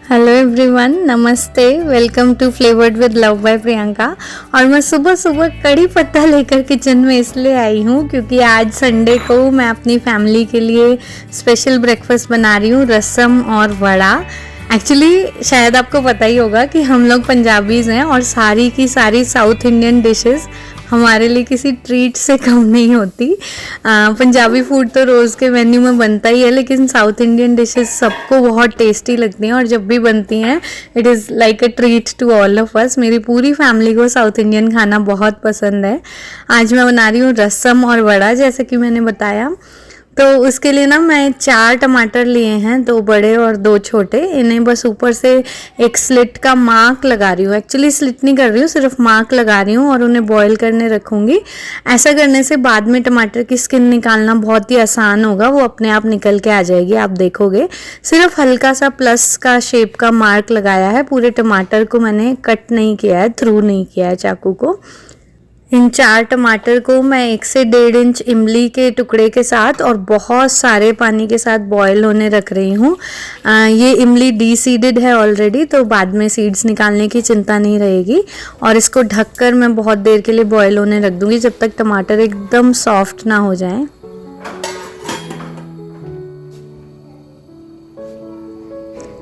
Hello everyone, नमस्ते। Welcome to flavoured with love by Priyanka. और मैं सुबह सुबह कड़ी पत्ता लेकर किचन में इसलिए आई हूँ क्योंकि आज संडे को मैं अपनी फैमिली के लिए स्पेशल ब्रेकफास्ट बना रही हूँ, रसम और वड़ा। एक्चुअली शायद आपको पता ही होगा कि हम लोग पंजाबीज़ हैं और सारी की सारी साउथ इंडियन डिशेस हमारे लिए किसी ट्रीट से कम नहीं होती। पंजाबी फूड तो रोज़ के मेन्यू में बनता ही है, लेकिन साउथ इंडियन डिशेस सबको बहुत टेस्टी लगती हैं और जब भी बनती हैं it is like a treat to all of us. मेरी पूरी फैमिली को साउथ इंडियन खाना बहुत पसंद है। आज मैं बना रही हूँ रसम और वड़ा, जैसे कि मैंने बताया। तो उसके लिए ना मैं 4 टमाटर लिए हैं, 2 बड़े और 2 छोटे। इन्हें बस ऊपर से एक स्लिट का मार्क लगा रही हूँ। एक्चुअली स्लिट नहीं कर रही हूँ, सिर्फ मार्क लगा रही हूँ और उन्हें बॉईल करने रखूँगी। ऐसा करने से बाद में टमाटर की स्किन निकालना बहुत ही आसान होगा, वो अपने आप निकल के आ जाएगी, आप देखोगे। सिर्फ हल्का सा प्लस का शेप का मार्क लगाया है। पूरे टमाटर को मैंने कट नहीं किया है, थ्रू नहीं किया है चाकू को। इन 4 टमाटर को मैं 1 से 1.5 इंच इमली के टुकड़े के साथ और बहुत सारे पानी के साथ बॉईल होने रख रही हूँ। ये इमली डीसीडेड है ऑलरेडी, तो बाद में सीड्स निकालने की चिंता नहीं रहेगी। और इसको ढककर मैं बहुत देर के लिए बॉईल होने रख दूँगी, जब तक टमाटर एकदम सॉफ्ट ना हो जाए।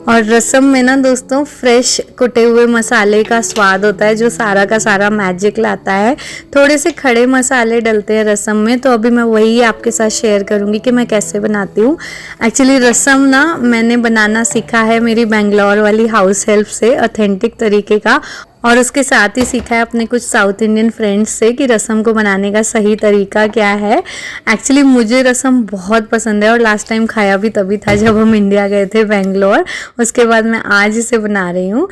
और रसम में ना दोस्तों फ्रेश कुटे हुए मसाले का स्वाद होता है, जो सारा का सारा मैजिक लाता है। थोड़े से खड़े मसाले डलते हैं रसम में, तो अभी मैं वही आपके साथ शेयर करूंगी कि मैं कैसे बनाती हूँ। एक्चुअली रसम ना मैंने बनाना सीखा है मेरी बेंगलोर वाली हाउस हेल्प से, ऑथेंटिक तरीके का। और उसके साथ ही सीखा है अपने कुछ साउथ इंडियन फ्रेंड्स से कि रसम को बनाने का सही तरीका क्या है। एक्चुअली मुझे रसम बहुत पसंद है और लास्ट टाइम खाया भी तभी था जब हम इंडिया गए थे बेंगलोर। उसके बाद मैं आज इसे बना रही हूँ।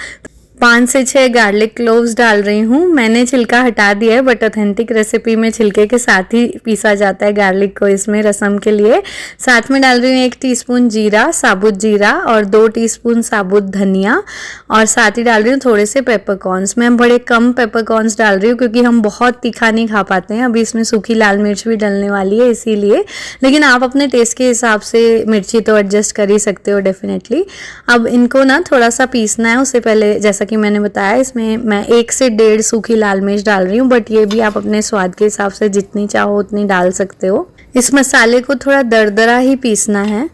5 से 6 गार्लिक क्लोव्स डाल रही हूँ। मैंने छिलका हटा दिया है, बट ऑथेंटिक रेसिपी में छिलके के साथ ही पीसा जाता है गार्लिक को इसमें रसम के लिए। साथ में डाल रही हूँ 1 टीस्पून जीरा, साबुत जीरा, और 2 टीस्पून साबुत धनिया, और साथ ही डाल रही हूँ थोड़े से पेपरकॉर्न्स। मैं बड़े कम पेपरकॉर्न्स डाल रही हूँ क्योंकि हम बहुत तीखा नहीं खा पाते हैं। अभी इसमें सूखी लाल मिर्च भी डलने वाली है इसीलिए, लेकिन आप अपने टेस्ट के हिसाब से मिर्ची तो एडजस्ट कर ही सकते हो डेफिनेटली। अब इनको ना थोड़ा सा पीसना है। उससे पहले जैसा कि मैंने बताया, इसमें मैं 1 से 1.5 सूखी लाल मिर्च डाल रही हूँ, बट ये भी आप अपने स्वाद के हिसाब से जितनी चाहो उतनी डाल सकते हो। इस मसाले को थोड़ा दरदरा ही पीसना है।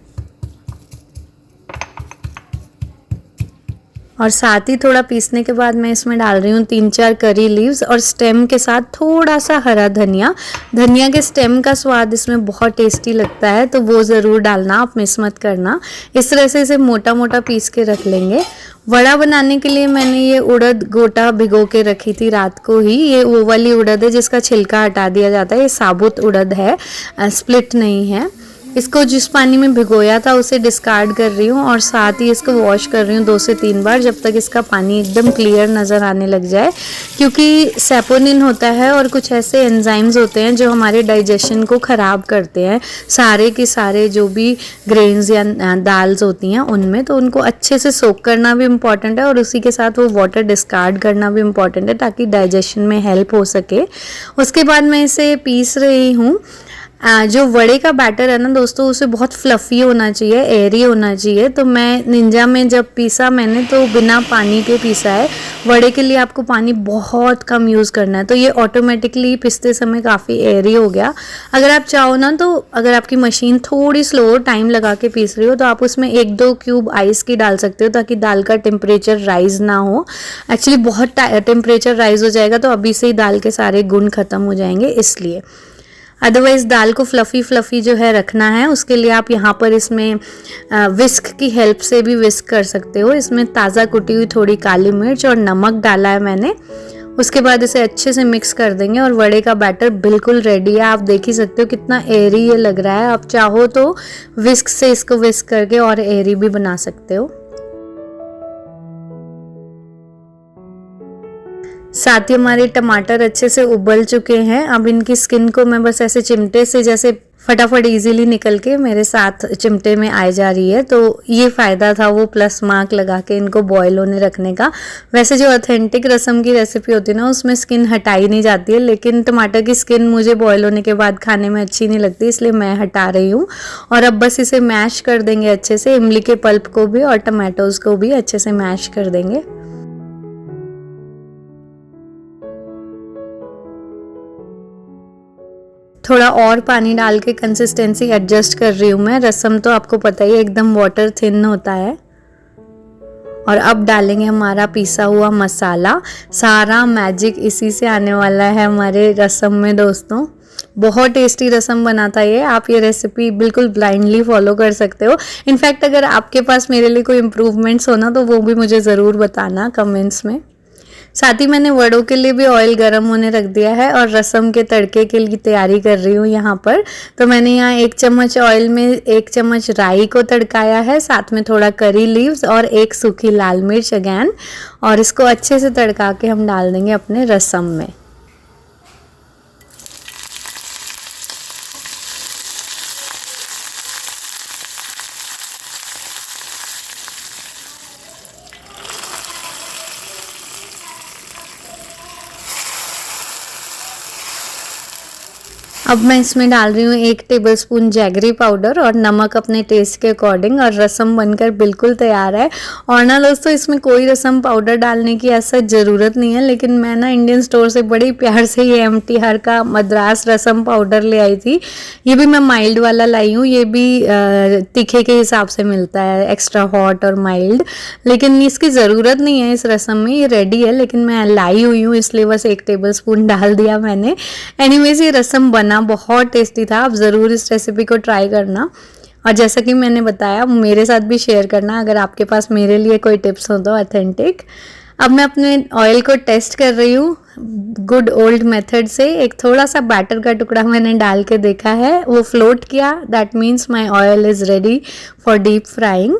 और साथ ही थोड़ा पीसने के बाद मैं इसमें डाल रही हूँ 3-4 करी लीव्स और स्टेम के साथ थोड़ा सा हरा धनिया। धनिया के स्टेम का स्वाद इसमें बहुत टेस्टी लगता है, तो वो ज़रूर डालना, आप मिस मत करना। इस तरह से इसे मोटा मोटा पीस के रख लेंगे। वड़ा बनाने के लिए मैंने ये उड़द गोटा भिगो के रखी थी रात को ही। ये वो वाली उड़द है जिसका छिलका हटा दिया जाता है, ये साबुत उड़द है, स्प्लिट नहीं है। इसको जिस पानी में भिगोया था उसे डिस्कार्ड कर रही हूँ और साथ ही इसको वॉश कर रही हूँ 2 से 3 बार, जब तक इसका पानी एकदम क्लियर नज़र आने लग जाए। क्योंकि सेपोनिन होता है और कुछ ऐसे एंजाइम्स होते हैं जो हमारे डाइजेशन को ख़राब करते हैं, सारे के सारे जो भी ग्रेन्स या दाल्स होती हैं उनमें। तो उनको अच्छे से सोक करना भी इम्पॉर्टेंट है और उसी के साथ वो वाटर डिस्कार्ड करना भी इम्पॉर्टेंट है, ताकि डाइजेशन में हेल्प हो सके। उसके बाद मैं इसे पीस रही हूँ। जो वड़े का बैटर है ना दोस्तों, उसे बहुत फ्लफ़ी होना चाहिए, एयरी होना चाहिए। तो मैं निंजा में जब पीसा मैंने तो बिना पानी के पीसा है। वड़े के लिए आपको पानी बहुत कम यूज़ करना है, तो ये ऑटोमेटिकली पिसते समय काफ़ी एयरी हो गया। अगर आप चाहो ना, तो अगर आपकी मशीन थोड़ी स्लो टाइम लगा के पीस रही हो, तो आप उसमें 1-2 क्यूब आइस की डाल सकते हो, ताकि दाल का टेम्परेचर राइज़ ना हो। एक्चुअली बहुत टेम्परेचर राइज़ हो जाएगा तो अभी से ही दाल के सारे गुण ख़त्म हो जाएंगे, इसलिए। अदरवाइज़ दाल को फ्लफ़ी जो है रखना है, उसके लिए आप यहाँ पर इसमें विस्क की हेल्प से भी विस्क कर सकते हो। इसमें ताज़ा कुटी हुई थोड़ी काली मिर्च और नमक डाला है मैंने। उसके बाद इसे अच्छे से मिक्स कर देंगे और वड़े का बैटर बिल्कुल रेडी है। आप देख ही सकते हो कितना एयरी ये लग रहा है। आप चाहो तो विस्क से इसको विस्क करके और एयरी भी बना सकते हो। साथ ही हमारे टमाटर अच्छे से उबल चुके हैं। अब इनकी स्किन को मैं बस ऐसे चिमटे से जैसे फटाफट इजीली निकल के मेरे साथ चिमटे में आ जा रही है। तो ये फ़ायदा था वो प्लस मार्क लगा के इनको बॉयल होने रखने का। वैसे जो ऑथेंटिक रसम की रेसिपी होती है ना, उसमें स्किन हटाई नहीं जाती है, लेकिन टमाटर की स्किन मुझे बॉयल होने के बाद खाने में अच्छी नहीं लगती, इसलिए मैं हटा रही हूँ। और अब बस इसे मैश कर देंगे अच्छे से, इमली के पल्प को भी और टमाटोज़ को भी अच्छे से मैश कर देंगे। थोड़ा और पानी डाल के कंसिस्टेंसी एडजस्ट कर रही हूँ मैं। रसम तो आपको पता ही है एकदम वाटर थिन होता है। और अब डालेंगे हमारा पिसा हुआ मसाला। सारा मैजिक इसी से आने वाला है हमारे रसम में दोस्तों। बहुत टेस्टी रसम बनाता है ये। आप ये रेसिपी बिल्कुल ब्लाइंडली फॉलो कर सकते हो। इनफैक्ट अगर आपके पास मेरे लिए कोई इम्प्रूवमेंट्स हो ना, तो वो भी मुझे ज़रूर बताना कमेंट्स में। साथ ही मैंने वड़ों के लिए भी ऑयल गर्म होने रख दिया है और रसम के तड़के के लिए तैयारी कर रही हूँ यहाँ पर। तो मैंने यहाँ 1 चम्मच ऑयल में 1 चम्मच राई को तड़काया है, साथ में थोड़ा करी लीव्स और 1 सूखी लाल मिर्च अगैन, और इसको अच्छे से तड़का के हम डाल देंगे अपने रसम में। अब मैं इसमें डाल रही हूँ 1 टेबलस्पून जैगरी पाउडर और नमक अपने टेस्ट के अकॉर्डिंग, और रसम बनकर बिल्कुल तैयार है। और ना दोस्तों, इसमें कोई रसम पाउडर डालने की ऐसा ज़रूरत नहीं है, लेकिन मैं ना इंडियन स्टोर से बड़ी प्यार से ये MT हर का मद्रास रसम पाउडर ले आई थी। ये भी मैं माइल्ड वाला लाई हूँ। ये भी तीखे के हिसाब से मिलता है, एक्स्ट्रा हॉट और माइल्ड, लेकिन इसकी ज़रूरत नहीं है इस रसम में, ये रेडी है। लेकिन मैं लाई हुई हूँ इसलिए बस 1 टेबलस्पून डाल दिया मैंने। एनीवेज ये रसम बना बहुत टेस्टी था। आप ज़रूर इस रेसिपी को ट्राई करना, और जैसा कि मैंने बताया मेरे साथ भी शेयर करना अगर आपके पास मेरे लिए कोई टिप्स हो तो ऑथेंटिक। अब मैं अपने ऑयल को टेस्ट कर रही हूँ गुड ओल्ड मेथड से। एक थोड़ा सा बैटर का टुकड़ा मैंने डाल के देखा है, वो फ्लोट किया, that means my oil is ready for deep frying.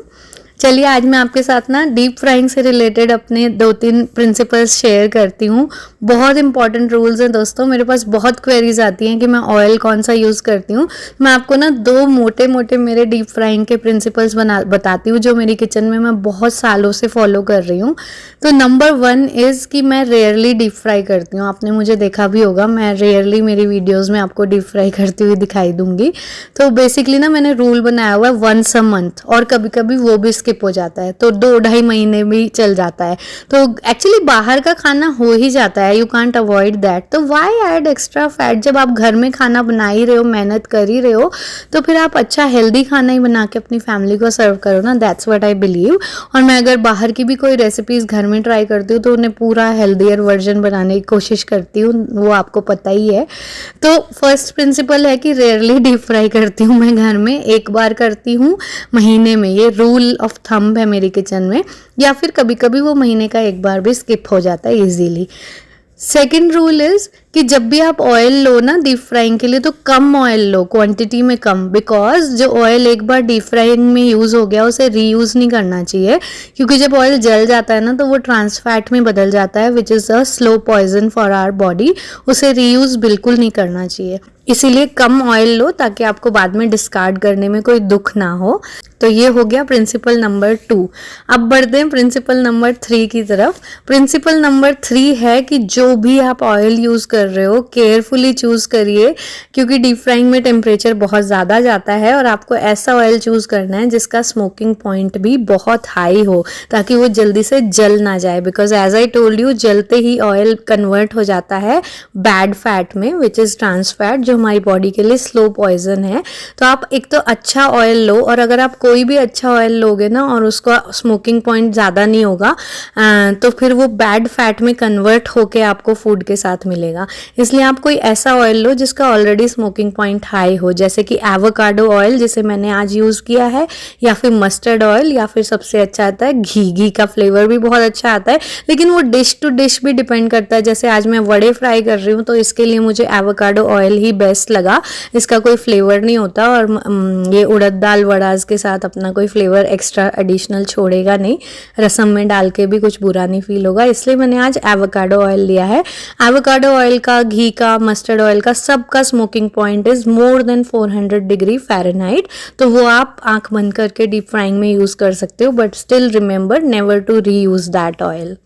चलिए आज मैं आपके साथ ना डीप फ्राइंग से रिलेटेड अपने 2-3 प्रिंसिपल्स शेयर करती हूँ। बहुत इंपॉर्टेंट रूल्स हैं दोस्तों। मेरे पास बहुत क्वेरीज आती हैं कि मैं ऑयल कौन सा यूज़ करती हूँ। मैं आपको ना 2 मोटे मोटे मेरे डीप फ्राइंग के प्रिंसिपल्स बताती हूँ जो मेरी किचन में मैं बहुत सालों से फॉलो कर रही हूँ। तो नंबर 1 इज़ कि मैं रेयरली डीप फ्राई करती हूँ। आपने मुझे देखा भी होगा, मैं रेयरली मेरी वीडियोज़ में आपको डीप फ्राई करती हुई दिखाई दूंगी। तो बेसिकली ना मैंने रूल बनाया हुआ है 1 a month, और कभी कभी वो भी स्किप हो जाता है, तो 2-2.5 महीने भी चल जाता है। तो एक्चुअली बाहर का खाना हो ही जाता है, यू कांट अवॉइड दैट। तो व्हाई ऐड एक्स्ट्रा फैट? जब आप घर में खाना बना ही रहे हो, मेहनत कर ही रहे हो, तो फिर आप अच्छा हेल्दी खाना ही बना के अपनी फैमिली को सर्व करो ना। That's what I believe. और मैं अगर बाहर की भी कोई रेसिपीज़ घर में ट्राई करती हूँ तो उन्हें पूरा हेल्दियर वर्जन बनाने की कोशिश करती हूँ, वो आपको पता ही है। तो फर्स्ट प्रिंसिपल है कि रेयरली डीप फ्राई करती हूँ मैं घर में, 1 बार करती हूँ महीने में। ये रूल ऑफ थंब है मेरी किचन में, या फिर कभी कभी वो महीने का 1 बार भी स्किप हो जाता है इजीली। सेकेंड रूल इज़ कि जब भी आप ऑयल लो ना डीप फ्राइंग के लिए, तो कम ऑयल लो, क्वांटिटी में कम, बिकॉज जो ऑयल एक बार डीप फ्राइंग में यूज़ हो गया उसे रीयूज़ नहीं करना चाहिए, क्योंकि जब ऑयल जल जाता है ना तो वो ट्रांस फैट में बदल जाता है, which is a slow poison for our body. उसे रीयूज़ बिल्कुल नहीं करना चाहिए। इसीलिए कम ऑयल लो ताकि आपको बाद में डिस्कार्ड करने में कोई दुख ना हो। तो ये हो गया प्रिंसिपल नंबर 2। अब बढ़ते हैं प्रिंसिपल नंबर 3 की तरफ। प्रिंसिपल नंबर 3 है कि जो भी आप ऑयल यूज़ कर रहे हो केयरफुली चूज़ करिए, क्योंकि डीप फ्राइंग में टेम्परेचर बहुत ज़्यादा जाता है, और आपको ऐसा ऑयल चूज़ करना है जिसका स्मोकिंग पॉइंट भी बहुत हाई हो, ताकि वो जल्दी से जल ना जाए। Because as I told you, जलते ही ऑयल कन्वर्ट हो जाता है बैड फैट में, विच इज़ ट्रांस फैट, जो हमारी बॉडी के लिए स्लो पॉइजन है। तो आप एक तो अच्छा ऑयल लो, और अगर आप कोई भी अच्छा ऑयल लोगे ना और उसका स्मोकिंग पॉइंट ज़्यादा नहीं होगा, तो फिर वो बैड फैट में कन्वर्ट होके आपको फूड के साथ मिलेगा। इसलिए आप कोई ऐसा ऑयल लो जिसका ऑलरेडी स्मोकिंग पॉइंट हाई हो, जैसे कि एवोकाडो ऑयल जिसे मैंने आज यूज़ किया है, या फिर मस्टर्ड ऑयल, या फिर सबसे अच्छा आता है घी। घी का फ्लेवर भी बहुत अच्छा आता है, लेकिन वो डिश टू डिश भी डिपेंड करता है। जैसे आज मैं वड़े फ्राई कर रही हूँ तो इसके लिए मुझे एवोकाडो ऑयल ही बेस्ट लगा। इसका कोई फ्लेवर नहीं होता, और ये उड़द दाल वड़ाज के साथ अपना कोई फ्लेवर एक्स्ट्रा एडिशनल छोड़ेगा नहीं। रसम में डाल के भी कुछ बुरा नहीं फील होगा, इसलिए मैंने आज एवोकाडो ऑयल लिया है। एवोकाडो ऑयल का, घी का, मस्टर्ड ऑयल का, सबका smoking point is more than 400 degree Fahrenheit. तो वो आप आंख बंद करके डीप फ्राइंग में यूज़ कर सकते हो, but still remember never to reuse that oil.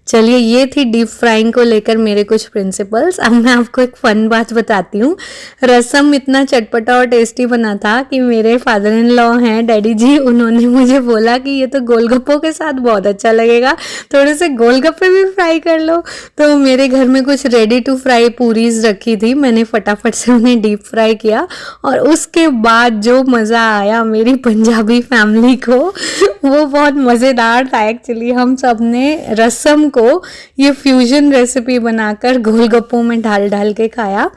चलिए, ये थी डीप फ्राइंग को लेकर मेरे कुछ प्रिंसिपल्स। अब मैं आपको एक फ़न बात बताती हूँ। रसम इतना चटपटा और टेस्टी बना था कि मेरे फादर इन लॉ हैं, डैडी जी, उन्होंने मुझे बोला कि ये तो गोलगप्पों के साथ बहुत अच्छा लगेगा, थोड़े से गोलगप्पे भी फ्राई कर लो। तो मेरे घर में कुछ रेडी टू फ्राई पूरीज रखी थी, मैंने फटाफट से उन्हें डीप फ्राई किया और उसके बाद जो मज़ा आया मेरी पंजाबी फैमिली को, वो बहुत मज़ेदार था। एक्चुअली हम सब ने रसम को ये फ्यूजन रेसिपी बनाकर गोलगप्पों में डाल डाल के खाया।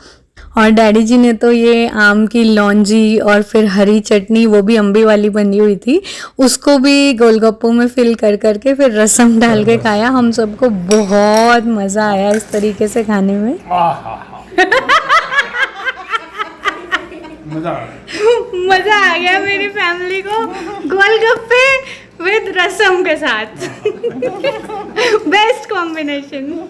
और डैडी जी ने तो ये आम की लौंजी और फिर हरी चटनी, वो भी अम्बी वाली बनी हुई थी, उसको भी गोलगप्पों में फिल कर करके फिर रसम डाल के खाया। हम सबको बहुत मज़ा आया इस तरीके से खाने में। मज़ा आ गया मेरी फैमिली को गोलगप्पे विद रसम के साथ। Best combination.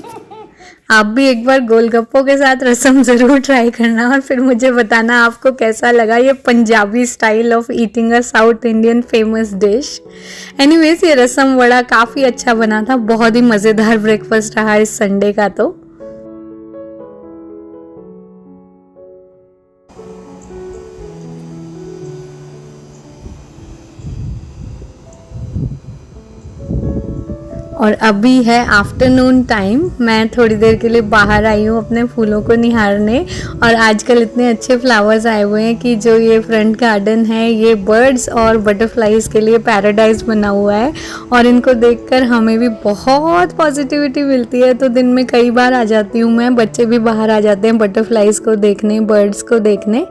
आप भी एक बार गोलगप्पों के साथ रसम ज़रूर ट्राई करना और फिर मुझे बताना आपको कैसा लगा ये Punjabi style of eating a south Indian famous dish. Anyways, ये रसम वड़ा काफ़ी अच्छा बना था, बहुत ही मज़ेदार ब्रेकफास्ट रहा इस संडे का। तो और अभी है आफ्टरनून टाइम। मैं थोड़ी देर के लिए बाहर आई हूँ अपने फूलों को निहारने। और आजकल इतने अच्छे फ्लावर्स आए हुए हैं कि जो ये फ्रंट गार्डन है ये बर्ड्स और बटरफ्लाइज के लिए पैराडाइज बना हुआ है। और इनको देखकर हमें भी बहुत पॉजिटिविटी मिलती है। तो दिन में कई बार आ जाती हूँ मैं, बच्चे भी बाहर आ जाते हैं बटरफ्लाइज को देखने, बर्ड्स को देखने।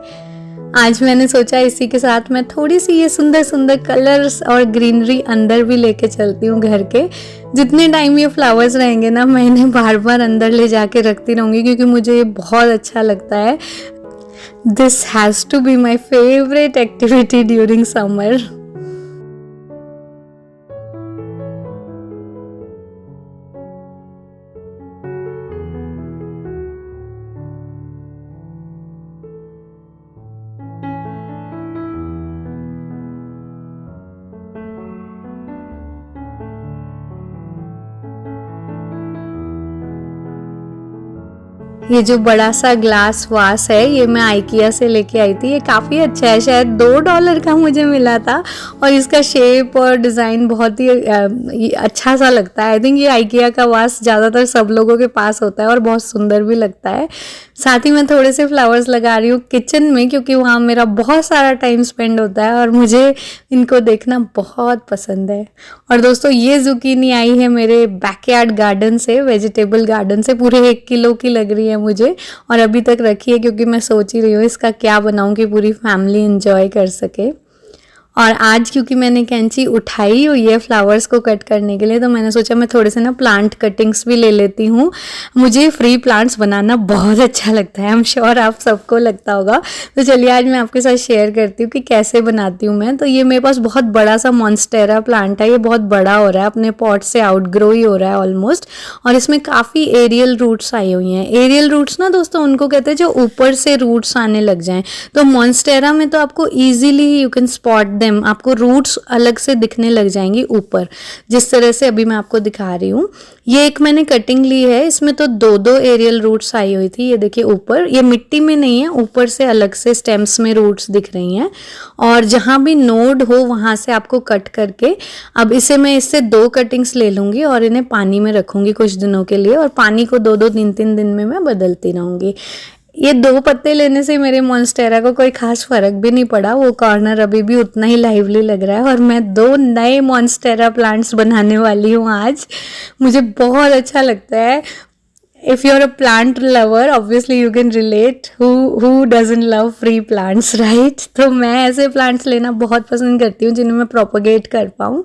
आज मैंने सोचा इसी के साथ मैं थोड़ी सी ये सुंदर सुंदर कलर्स और ग्रीनरी अंदर भी लेके चलती हूँ घर के। जितने टाइम ये फ्लावर्स रहेंगे ना, मैं इन्हें बार बार अंदर ले जाके रखती रहूँगी क्योंकि मुझे ये बहुत अच्छा लगता है। This has to be my favourite activity during summer. ये जो बड़ा सा ग्लास वास है ये मैं आइकिया से लेके आई थी। ये काफ़ी अच्छा है, शायद $2 का मुझे मिला था और इसका शेप और डिज़ाइन बहुत ही अच्छा सा लगता है। आई थिंक ये आइकिया का वास ज़्यादातर सब लोगों के पास होता है और बहुत सुंदर भी लगता है। साथ ही मैं थोड़े से फ्लावर्स लगा रही हूँ किचन में क्योंकि वहाँ मेरा बहुत सारा टाइम स्पेंड होता है और मुझे इनको देखना बहुत पसंद है। और दोस्तों, ये जुकीनी आई है मेरे बैकयार्ड गार्डन से, वेजिटेबल गार्डन से, पूरे 1 किलो की लग रही है मुझे और अभी तक रखी है क्योंकि मैं सोच ही रही हूँ इसका क्या बनाऊँ कि पूरी फैमिली एंजॉय कर सके। और आज क्योंकि मैंने कैंची उठाई हुई है फ्लावर्स को कट करने के लिए, तो मैंने सोचा मैं थोड़े से ना प्लांट कटिंग्स भी ले लेती हूँ। मुझे फ्री प्लांट्स बनाना बहुत अच्छा लगता है, आई एम श्योर आप सबको लगता होगा। तो चलिए आज मैं आपके साथ शेयर करती हूँ कि कैसे बनाती हूँ मैं। तो ये मेरे पास बहुत बड़ा सा मॉन्स्टेरा प्लांट है, ये बहुत बड़ा हो रहा है, अपने पॉट से आउटग्रो ही हो रहा है ऑलमोस्ट। और इसमें काफ़ी एरियल रूट्स आई हुई हैं। एरियल रूट्स ना दोस्तों उनको कहते हैं जो ऊपर से रूट्स आने लग जाएँ। तो मॉन्स्टेरा में तो आपको easily you can spot them, आपको रूट्स अलग से दिखने लग जाएंगी ऊपर, जिस तरह से अभी मैं आपको दिखा रही हूँ। ये एक मैंने कटिंग ली है, इसमें तो 2 एरियल रूट्स आई हुई थी। ये देखिए ऊपर, ये मिट्टी में नहीं है, ऊपर से अलग से स्टेम्स में रूट्स दिख रही हैं। और जहाँ भी नोड हो वहाँ से आपको कट करके, अब इसे मैं इससे 2 कटिंग्स ले लूँगी और इन्हें पानी में रखूँगी कुछ दिनों के लिए। और पानी को 2-2, 3-3 दिन में मैं बदलती रहूँगी। ये 2 पत्ते लेने से मेरे मॉन्स्टेरा को कोई खास फर्क भी नहीं पड़ा, वो कॉर्नर अभी भी उतना ही लाइवली लग रहा है। और मैं 2 नए मॉन्स्टेरा प्लांट्स बनाने वाली हूँ आज। मुझे बहुत अच्छा लगता है। If you're a plant lover, obviously you can relate. Who doesn't love free plants, right? तो मैं ऐसे प्लांट्स लेना बहुत पसंद करती हूँ जिन्हें मैं प्रोपोगेट कर पाऊँ।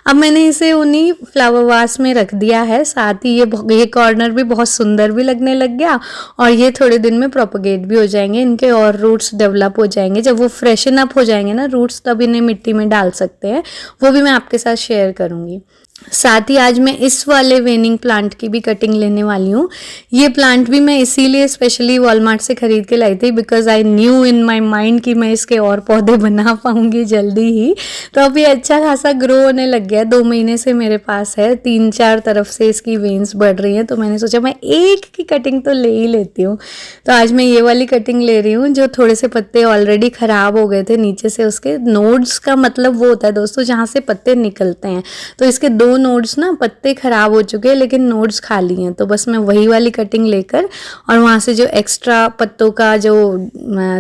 अब मैंने इसे उन्हीं फ्लावर वास में रख दिया है। साथ ही ये कॉर्नर भी बहुत सुंदर भी लगने लग गया और ये थोड़े दिन में प्रोपोगेट भी हो जाएंगे, इनके और रूट्स डेवलप हो जाएंगे। जब वो फ्रेशन अप हो जाएंगे ना रूट्स, तब इन्हें मिट्टी में डाल सकते हैं, वो भी मैं आपके साथ शेयर करूँगी। साथ ही आज मैं इस वाले वेनिंग प्लांट की भी कटिंग लेने वाली हूँ। ये प्लांट भी मैं इसीलिए स्पेशली वॉलमार्ट से खरीद के लाई थी because I new in my mind कि मैं इसके और पौधे बना पाऊंगी जल्दी ही। तो अभी अच्छा खासा ग्रो होने लग गया, 2 महीने से मेरे पास है, 3-4 तरफ से इसकी वेन्स बढ़ रही हैं। तो मैंने सोचा मैं एक की कटिंग तो ले ही लेती हूँ। तो आज मैं ये वाली कटिंग ले रही हूँ। जो थोड़े से पत्ते ऑलरेडी ख़राब हो गए थे नीचे से, उसके नोड्स का मतलब वो होता है दोस्तों जहाँ से पत्ते निकलते हैं। तो इसके 2 नोड्स ना, पत्ते खराब हो चुके हैं लेकिन नोड्स खाली हैं। तो बस मैं वही वाली कटिंग लेकर और वहाँ से जो एक्स्ट्रा पत्तों का जो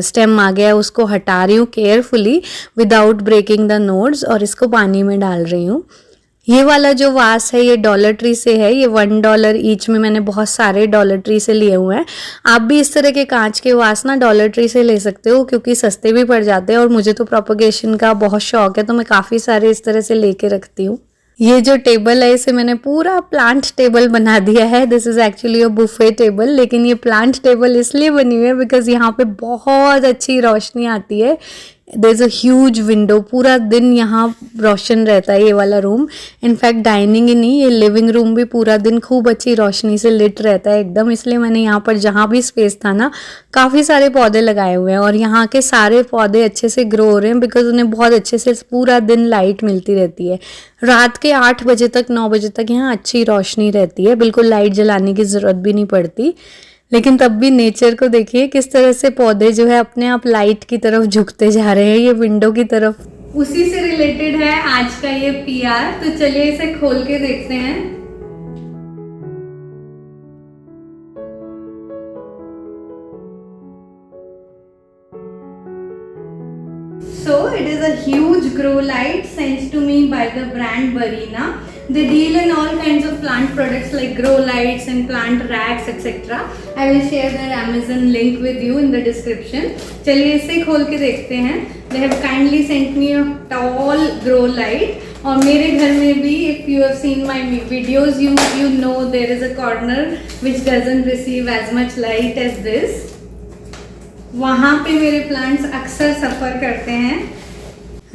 स्टेम आ गया उसको हटा रही हूँ carefully without breaking the nodes, और इसको पानी में डाल रही हूँ। ये वाला जो वास है ये डॉलर ट्री से है। ये $1 ईच में मैंने बहुत सारे डॉलर ट्री से लिए हुए हैं। आप भी इस तरह के कांच के वास ना डॉलर ट्री से ले सकते हो क्योंकि सस्ते भी पड़ जाते हैं। और मुझे तो प्रोपगेशन का बहुत शौक है तो मैं काफ़ी सारे इस तरह से लेके रखती हूँ। ये जो टेबल है इसे मैंने पूरा प्लांट टेबल बना दिया है। This is actually a buffet table, लेकिन ये प्लांट टेबल इसलिए बनी हुई है बिकॉज यहाँ पे बहुत अच्छी रोशनी आती है। There is a huge window, पूरा दिन यहाँ रोशन रहता है ये वाला रूम। इनफैक्ट डाइनिंग ही नहीं, ये लिविंग रूम भी पूरा दिन खूब अच्छी रोशनी से लिट रहता है एकदम। इसलिए मैंने यहाँ पर जहाँ भी स्पेस था ना काफ़ी सारे पौधे लगाए हुए हैं और यहाँ के सारे पौधे अच्छे से ग्रो हो रहे हैं बिकॉज उन्हें बहुत अच्छे से पूरा दिन लाइट मिलती रहती है। रात के 8 बजे तक 9 बजे तक यहाँ अच्छी रोशनी रहती है, बिल्कुल लाइट जलाने की ज़रूरत भी नहीं पड़ती। लेकिन तब भी नेचर को देखिए किस तरह से पौधे जो है अपने आप लाइट की तरफ झुकते जा रहे हैं, ये विंडो की तरफ। उसी से रिलेटेड है आज का ये PR, तो चलिए इसे खोल के देखते हैं। So it is a huge grow light sent to me by the brand Barina. They deal in all kinds of plant products like grow lights and plant racks etc. I will share their Amazon link with you in the description. चलिए इसे खोल के देखते हैं। They have kindly sent me a tall grow light. और मेरे घर में भी if you have seen my videos you know there is a corner which doesn't receive as much light as this. वहाँ पे मेरे प्लांट्स अक्सर सफ़र करते हैं।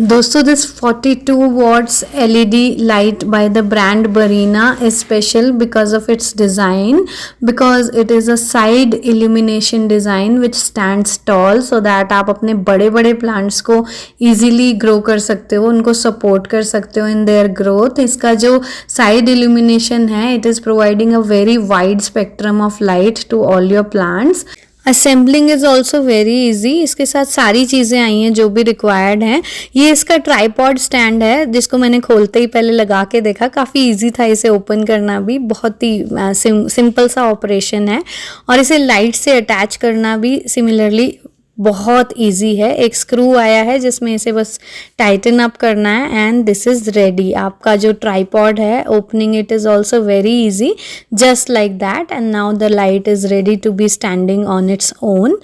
दोस्तों this 42 watts LED light by the brand Barina is special because of its design, because it is a side illumination design which stands tall so that आप अपने बड़े बड़े plants को easily grow कर सकते हो, उनको support कर सकते हो in their growth। इसका जो side illumination है it is providing a very wide spectrum of light to all your plants। Assembling is also very easy, इसके साथ सारी चीज़ें आई हैं जो भी रिक्वायर्ड हैं। ये इसका ट्राईपॉड स्टैंड है जिसको मैंने खोलते ही पहले लगा के देखा, काफ़ी इजी था इसे ओपन करना भी, बहुत ही सिंपल सा ऑपरेशन है। और इसे लाइट से अटैच करना भी सिमिलरली बहुत इजी है। एक स्क्रू आया है जिसमें इसे बस टाइटन अप करना है एंड दिस इज़ रेडी। आपका जो ट्राईपॉड है opening it is also very easy, just like that, and now the light is ready to be standing on its own.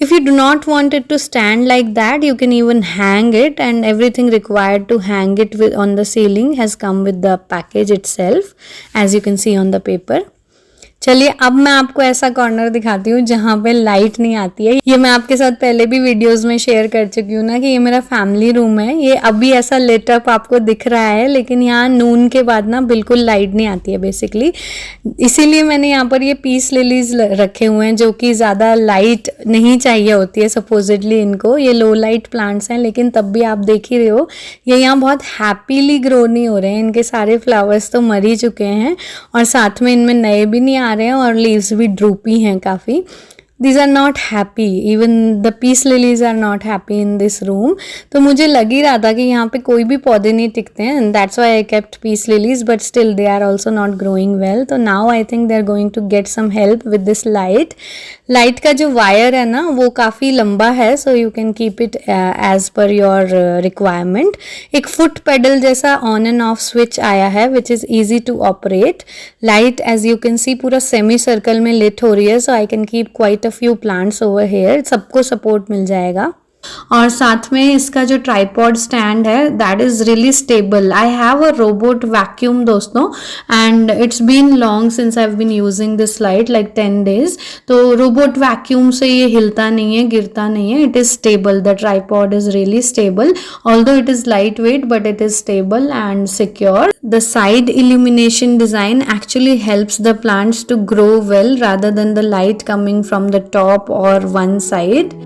If you do not want it to stand like that, you can even hang it, and everything required to hang it on the ceiling has come with the package itself, as you can see on the paper. चलिए अब मैं आपको ऐसा corner दिखाती हूँ जहाँ पे light नहीं आती है। ये मैं आपके साथ पहले भी वीडियोस में शेयर कर चुकी हूँ ना कि ये मेरा फैमिली रूम है। ये अभी ऐसा लेट अप आपको दिख रहा है लेकिन यहाँ नून के बाद ना बिल्कुल लाइट नहीं आती है बेसिकली। इसीलिए मैंने यहाँ पर ये पीस लिलीज रखे हुए हैं जो कि ज़्यादा लाइट नहीं चाहिए होती है सपोजिटली इनको। ये लो लाइट प्लांट्स हैं लेकिन तब भी आप देख ही रहे हो ये यहाँ बहुत हैप्पीली ग्रो नहीं हो रहे हैं। इनके सारे फ्लावर्स तो मर ही चुके हैं और साथ में इनमें नए भी नहीं आ रहे हैं और लीव्स भी ड्रूपी हैं काफ़ी। These are not happy, even the peace lilies are not happy in this room। तो मुझे लग ही रहा था कि यहाँ पे कोई भी पौधे नहीं टिकते हैं, and that's why I kept peace lilies, but still they are also not growing well। तो now I think they are going to get some help with this light। Light का जो वायर है ना वो काफ़ी लंबा है, so you can keep it as per your requirement। एक फुट पेडल जैसा ऑन एंड ऑफ स्विच आया है which is easy to operate। Light as you can see पूरा सेमी सर्कल में लिट हो रही है, so I can keep quite a few plants over here। सबको सपोर्ट मिल जाएगा। और साथ में इसका जो ट्राइपॉड स्टैंड है that is really stable. I have a robot vacuum दोस्तों, and it's been long since I have been using this light like 10 days। तो रोबोट वैक्यूम से ये हिलता नहीं है, गिरता नहीं है, it is stable. The tripod is really stable, although it is light weight but it is stable and secure. The side illumination design actually helps the plants to grow well rather than the light coming from the top or one side.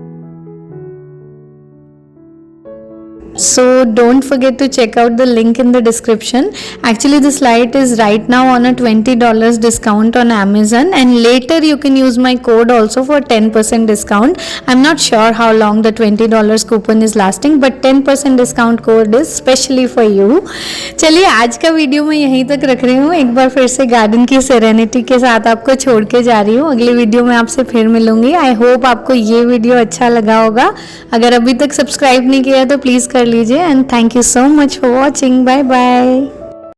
So don't forget to check out the link in the description. Actually this light is right now on a $20 discount on Amazon, and later you can use my code also for 10% discount. I'm not sure how long the $20 coupon is lasting, but 10% discount code is specially for you. चलिए आज का video मैं यहीं तक रख रही हूँ। एक बार फिर से गार्डन की सेरेनिटी के साथ आपको छोड़ के जा रही हूँ। अगली वीडियो में आपसे फिर मिलूंगी। आई होप आपको ये वीडियो अच्छा लगा होगा। अगर अभी तक सब्सक्राइब नहीं किया तो प्लीज़ कर लीजिए, and thank you so much for watching. Bye bye.